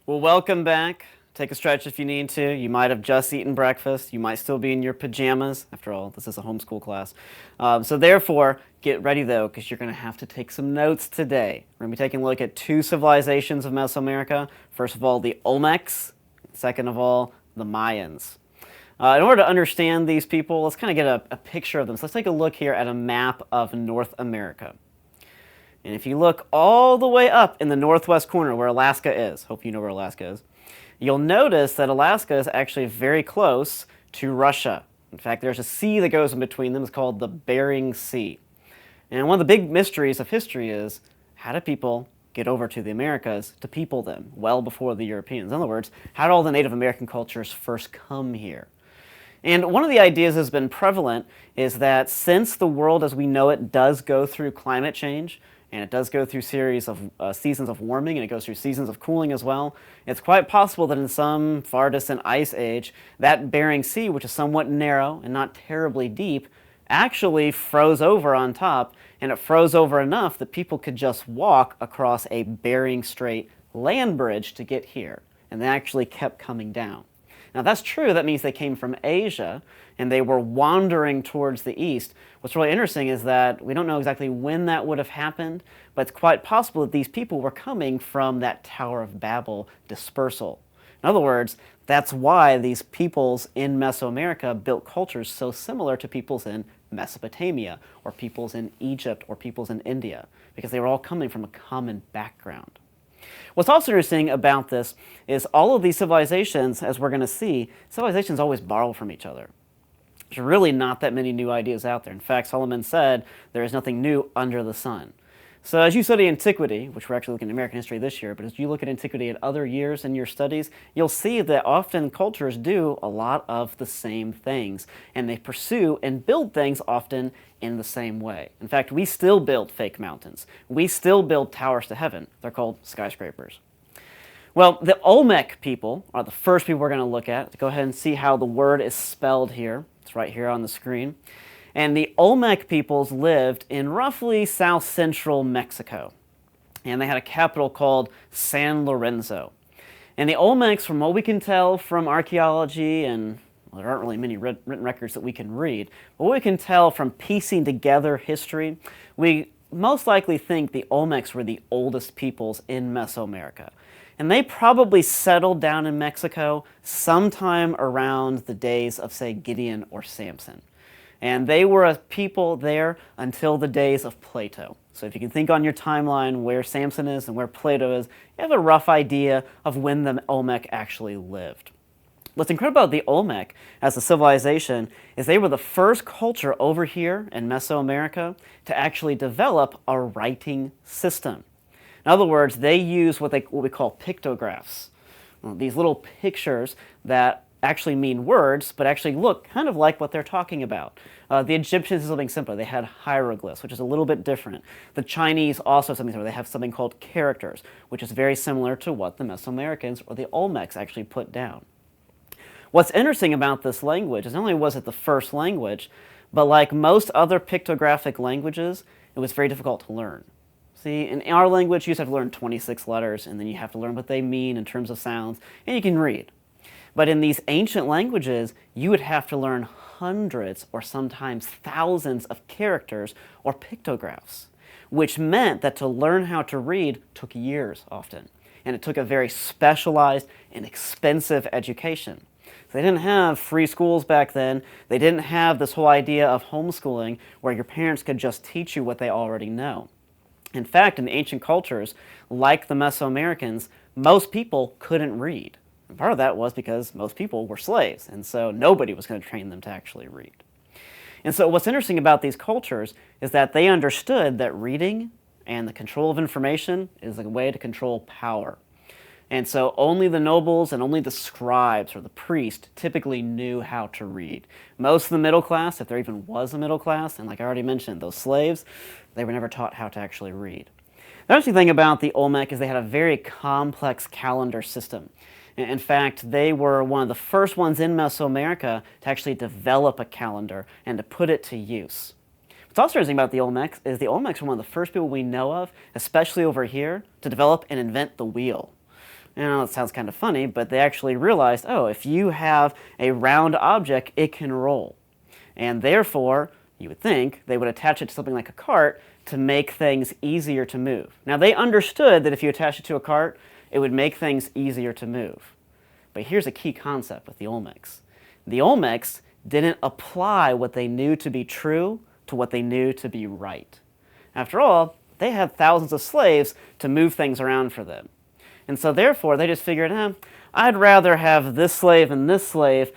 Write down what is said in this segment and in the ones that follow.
Well, welcome back. Take a stretch if you need to. You might have just eaten breakfast. You might still be in your pajamas. After all, this is a homeschool class. So therefore, get ready though, because you're going to have to take some notes today. We're going to be taking a look at two civilizations of Mesoamerica. First of all, the Olmecs. Second of all, the Mayans. In order to understand these people, let's kind of get a picture of them. So let's take a look here at a map of North America. And if you look all the way up in the northwest corner where Alaska is, hope you know where Alaska is, you'll notice that Alaska is actually very close to Russia. In fact, there's a sea that goes in between them. It's called the Bering Sea. And one of the big mysteries of history is, how did people get over to the Americas to people them well before the Europeans? In other words, how did all the Native American cultures first come here? And one of the ideas that's been prevalent is that since the world as we know it does go through climate change, and it does go through series of seasons of warming, and it goes through seasons of cooling as well, it's quite possible that in some far distant ice age, that Bering Sea, which is somewhat narrow and not terribly deep, actually froze over on top, and it froze over enough that people could just walk across a Bering Strait land bridge to get here, and they actually kept coming down. Now, if that's true, that means they came from Asia and they were wandering towards the east. What's really interesting is that we don't know exactly when that would have happened, but it's quite possible that these people were coming from that Tower of Babel dispersal. In other words, that's why these peoples in Mesoamerica built cultures so similar to peoples in Mesopotamia, or peoples in Egypt, or peoples in India, because they were all coming from a common background. What's also interesting about this is all of these civilizations, as we're going to see, civilizations always borrow from each other. There's really not that many new ideas out there. In fact, Solomon said there is nothing new under the sun. So as you study antiquity, which we're actually looking at American history this year, but as you look at antiquity at other years in your studies, you'll see that often cultures do a lot of the same things, and they pursue and build things often in the same way. In fact, we still build fake mountains. We still build towers to heaven. They're called skyscrapers. Well, the Olmec people are the first people we're going to look at. Go ahead and see how the word is spelled here. It's right here on the screen. And the Olmec peoples lived in roughly south-central Mexico. And they had a capital called San Lorenzo. And the Olmecs, from what we can tell from archaeology, and well, there aren't really many written records that we can read, but what we can tell from piecing together history, we most likely think the Olmecs were the oldest peoples in Mesoamerica. And they probably settled down in Mexico sometime around the days of, say, Gideon or Samson. And they were a people there until the days of Plato. So if you can think on your timeline where Samson is and where Plato is, you have a rough idea of when the Olmec actually lived. What's incredible about the Olmec as a civilization is they were the first culture over here in Mesoamerica to actually develop a writing system. In other words, they use what we call pictographs. These little pictures that actually mean words, but actually look kind of like what they're talking about. The Egyptians is something simpler. They had hieroglyphs, which is a little bit different. The Chinese also have something similar. They have something called characters, which is very similar to what the Mesoamericans or the Olmecs actually put down. What's interesting about this language is not only was it the first language, but like most other pictographic languages, it was very difficult to learn. See, in our language, you just have to learn 26 letters, and then you have to learn what they mean in terms of sounds, and you can read. But in these ancient languages, you would have to learn hundreds or sometimes thousands of characters or pictographs, which meant that to learn how to read took years often. And it took a very specialized and expensive education. So they didn't have free schools back then. They didn't have this whole idea of homeschooling where your parents could just teach you what they already know. In fact, in the ancient cultures, like the Mesoamericans, most people couldn't read. And part of that was because most people were slaves, and so nobody was going to train them to actually read. And so what's interesting about these cultures is that they understood that reading and the control of information is a way to control power. And so only the nobles and only the scribes or the priests typically knew how to read. Most of the middle class, if there even was a middle class, and like I already mentioned, those slaves, they were never taught how to actually read. The interesting thing about the Olmec is they had a very complex calendar system. In fact, they were one of the first ones in Mesoamerica to actually develop a calendar and to put it to use. What's also interesting about the Olmecs is the Olmecs were one of the first people we know of, especially over here, to develop and invent the wheel. I know it sounds kind of funny, but they actually realized, oh, if you have a round object, it can roll. And therefore, you would think they would attach it to something like a cart to make things easier to move. Now, they understood that if you attach it to a cart, it would make things easier to move. But here's a key concept with the Olmecs. The Olmecs didn't apply what they knew to be true to what they knew to be right. After all, they had thousands of slaves to move things around for them. And so therefore, they just figured, I'd rather have this slave and this slave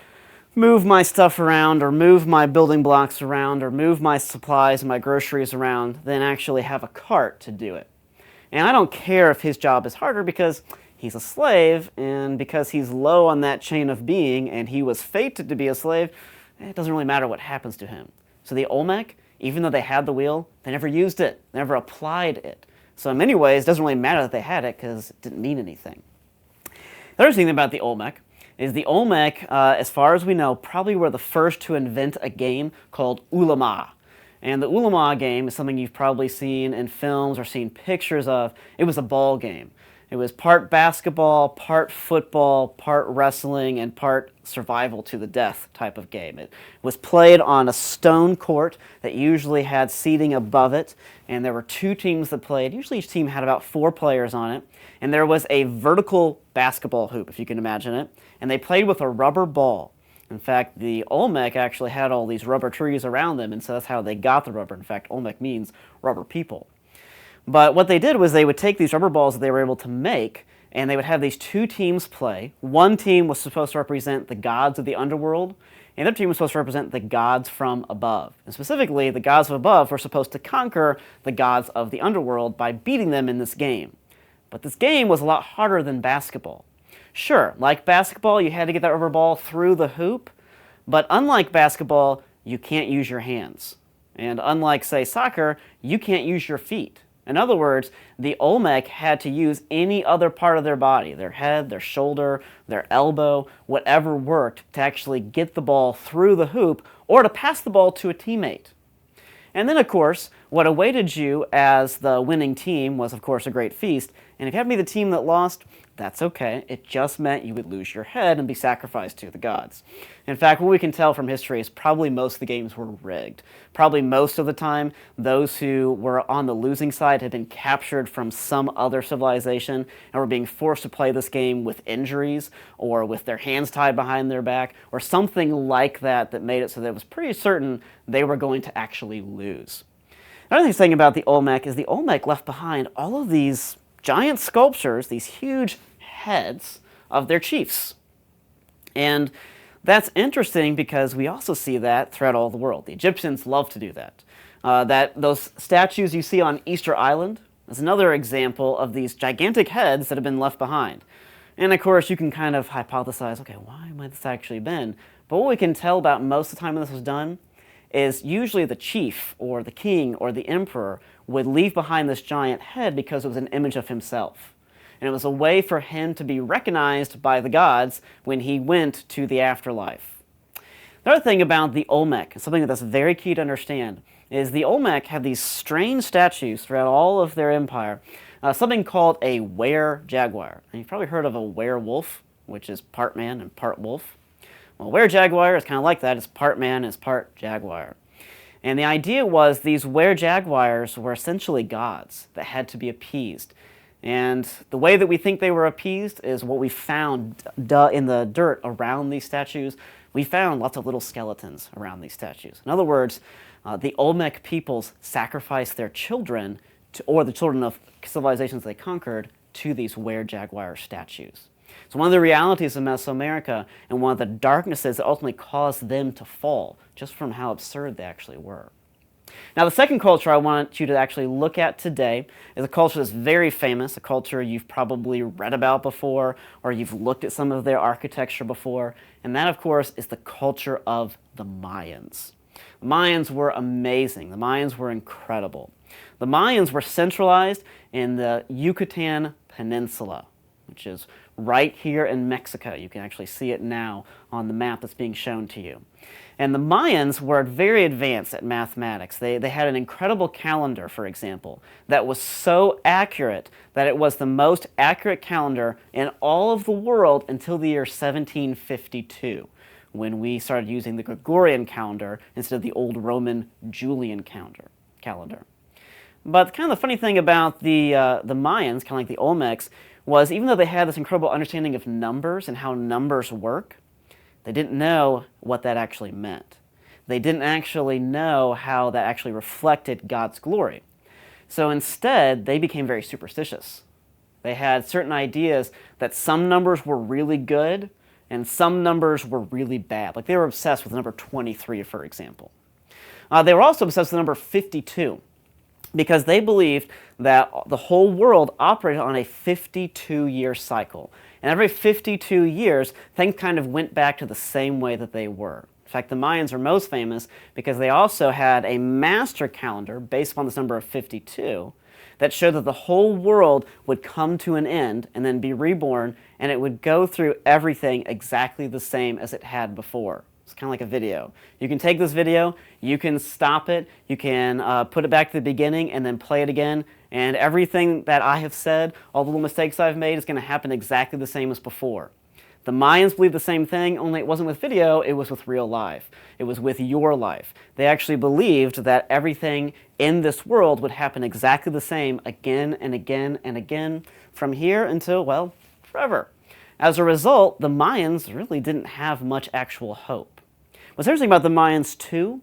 move my stuff around, or move my building blocks around, or move my supplies and my groceries around than actually have a cart to do it. And I don't care if his job is harder because he's a slave, and because he's low on that chain of being and he was fated to be a slave, it doesn't really matter what happens to him. So the Olmec, even though they had the wheel, they never used it, never applied it. So in many ways, it doesn't really matter that they had it because it didn't mean anything. The other thing about the Olmec is the Olmec, as far as we know, probably were the first to invent a game called Ulama. And the Ulama game is something you've probably seen in films or seen pictures of. It was a ball game. It was part basketball, part football, part wrestling, and part survival to the death type of game. It was played on a stone court that usually had seating above it, and there were two teams that played. Usually each team had about 4 players on it, and there was a vertical basketball hoop, if you can imagine it, and they played with a rubber ball. In fact, the Olmec actually had all these rubber trees around them, and so that's how they got the rubber. In fact, Olmec means rubber people. But what they did was they would take these rubber balls that they were able to make, and they would have these 2 teams play. One team was supposed to represent the gods of the underworld, and the other team was supposed to represent the gods from above. And specifically, the gods from above were supposed to conquer the gods of the underworld by beating them in this game. But this game was a lot harder than basketball. Sure, like basketball, you had to get that rubber ball through the hoop, but unlike basketball, you can't use your hands. And unlike, say, soccer, you can't use your feet. In other words, the Olmec had to use any other part of their body, their head, their shoulder, their elbow, whatever worked to actually get the ball through the hoop or to pass the ball to a teammate. And then, of course, what awaited you as the winning team was, of course, a great feast. And if you had to be the team that lost, that's okay. It just meant you would lose your head and be sacrificed to the gods. In fact, what we can tell from history is probably most of the games were rigged. Probably most of the time, those who were on the losing side had been captured from some other civilization and were being forced to play this game with injuries or with their hands tied behind their back or something like that that made it so that it was pretty certain they were going to actually lose. Another thing about the Olmec is the Olmec left behind all of these giant sculptures, these huge heads of their chiefs. And that's interesting because we also see that throughout all the world. The Egyptians love to do that. Those statues you see on Easter Island is another example of these gigantic heads that have been left behind. And of course, you can kind of hypothesize, okay, why might this actually been? But what we can tell about most of the time when this was done is usually the chief or the king or the emperor would leave behind this giant head because it was an image of himself. And it was a way for him to be recognized by the gods when he went to the afterlife. The other thing about the Olmec, and something that's very key to understand, is the Olmec have these strange statues throughout all of their empire, something called a were-jaguar. And you've probably heard of a werewolf, which is part man and part wolf. Well, were-jaguar is kind of like that. It's part man, it's part jaguar. And the idea was these were-jaguars were essentially gods that had to be appeased. And the way that we think they were appeased is what we found in the dirt around these statues. We found lots of little skeletons around these statues. In other words, the Olmec peoples sacrificed their children, or the children of civilizations they conquered, to these were-jaguar statues. So one of the realities of Mesoamerica and one of the darknesses that ultimately caused them to fall, just from how absurd they actually were. Now, the second culture I want you to actually look at today is a culture that's very famous, a culture you've probably read about before, or you've looked at some of their architecture before, and that, of course, is the culture of the Mayans. The Mayans were amazing. The Mayans were incredible. The Mayans were centralized in the Yucatan Peninsula. which is right here in Mexico. You can actually see it now on the map that's being shown to you. And the Mayans were very advanced at mathematics. They had an incredible calendar, for example, that was so accurate that it was the most accurate calendar in all of the world until the year 1752, when we started using the Gregorian calendar instead of the old Roman Julian calendar. But kind of the funny thing about the Mayans, kind of like the Olmecs, was even though they had this incredible understanding of numbers and how numbers work, they didn't know what that actually meant. They didn't actually know how that actually reflected God's glory. So instead, they became very superstitious. They had certain ideas that some numbers were really good and some numbers were really bad. Like they were obsessed with the number 23, for example. They were also obsessed with the number 52 because they believed that the whole world operated on a 52-year cycle. And every 52 years, things kind of went back to the same way that they were. In fact, the Mayans are most famous because they also had a master calendar based upon this number of 52 that showed that the whole world would come to an end and then be reborn, and it would go through everything exactly the same as it had before. It's kind of like a video. You can take this video, you can stop it, you can put it back to the beginning and then play it again, and everything that I have said, all the little mistakes I've made, is going to happen exactly the same as before. The Mayans believed the same thing, only it wasn't with video, it was with real life. It was with your life. They actually believed that everything in this world would happen exactly the same again and again and again from here until, well, forever. As a result, the Mayans really didn't have much actual hope. What's interesting about the Mayans too,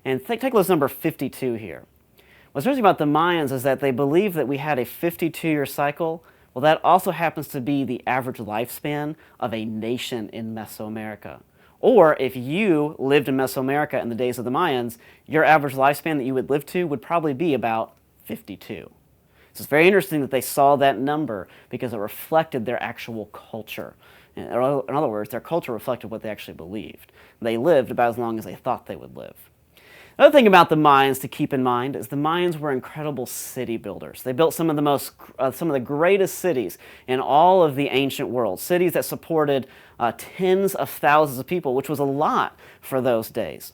and take a look at this number 52 here. What's interesting about the Mayans is that they believe that we had a 52-year cycle. Well, that also happens to be the average lifespan of a nation in Mesoamerica. Or if you lived in Mesoamerica in the days of the Mayans, your average lifespan that you would live to would probably be about 52. So it's very interesting that they saw that number because it reflected their actual culture. In other words, their culture reflected what they actually believed. They lived about as long as they thought they would live. Another thing about the Mayans to keep in mind is the Mayans were incredible city builders. They built some of the greatest cities in all of the ancient world, cities that supported tens of thousands of people, which was a lot for those days.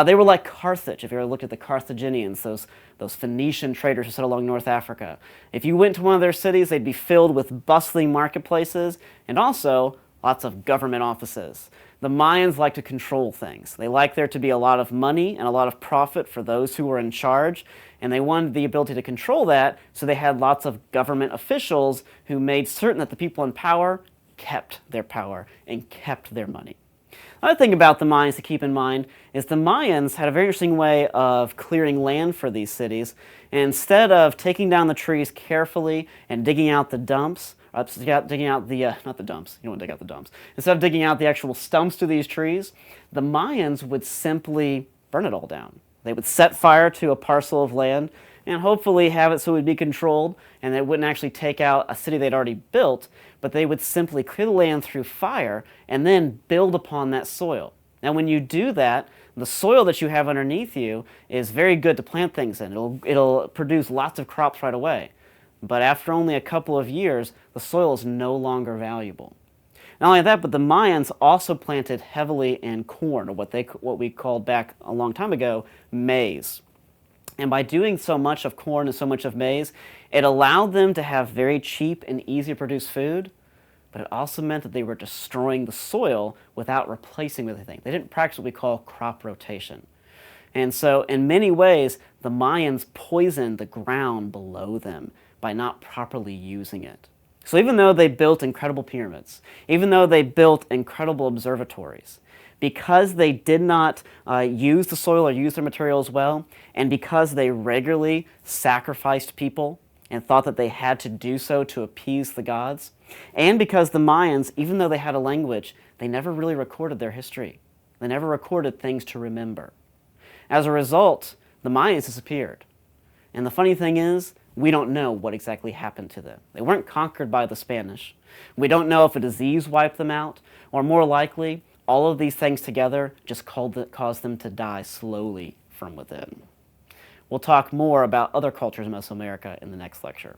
They were like Carthage. If you ever looked at the Carthaginians, those Phoenician traders who settled along North Africa, if you went to one of their cities, they'd be filled with bustling marketplaces and also lots of government offices. The Mayans like to control things. They like there to be a lot of money and a lot of profit for those who were in charge, and they wanted the ability to control that, so they had lots of government officials who made certain that the people in power kept their power and kept their money. Another thing about the Mayans to keep in mind is the Mayans had a very interesting way of clearing land for these cities. And instead of taking down the trees carefully and digging out the dumps, digging out the, not the dumps, you don't want to dig out the dumps. Instead of digging out the actual stumps to these trees, the Mayans would simply burn it all down. They would set fire to a parcel of land and hopefully have it so it would be controlled and they wouldn't actually take out a city they'd already built, but they would simply clear the land through fire and then build upon that soil. Now when you do that, the soil that you have underneath you is very good to plant things in. It'll produce lots of crops right away. But after only a couple of years, the soil is no longer valuable. Not only that, but the Mayans also planted heavily in corn, or what we called back a long time ago, maize. And by doing so much of corn and so much of maize, it allowed them to have very cheap and easy to produce food, but it also meant that they were destroying the soil without replacing with anything. They didn't practice what we call crop rotation. And so in many ways, the Mayans poisoned the ground below them by not properly using it. So even though they built incredible pyramids, even though they built incredible observatories, because they did not use the soil or use their materials well, and because they regularly sacrificed people and thought that they had to do so to appease the gods, and because the Mayans, even though they had a language, they never really recorded their history. They never recorded things to remember. As a result, the Mayans disappeared. And the funny thing is, we don't know what exactly happened to them. They weren't conquered by the Spanish. We don't know if a disease wiped them out, or more likely, all of these things together just caused them to die slowly from within. We'll talk more about other cultures in Mesoamerica in the next lecture.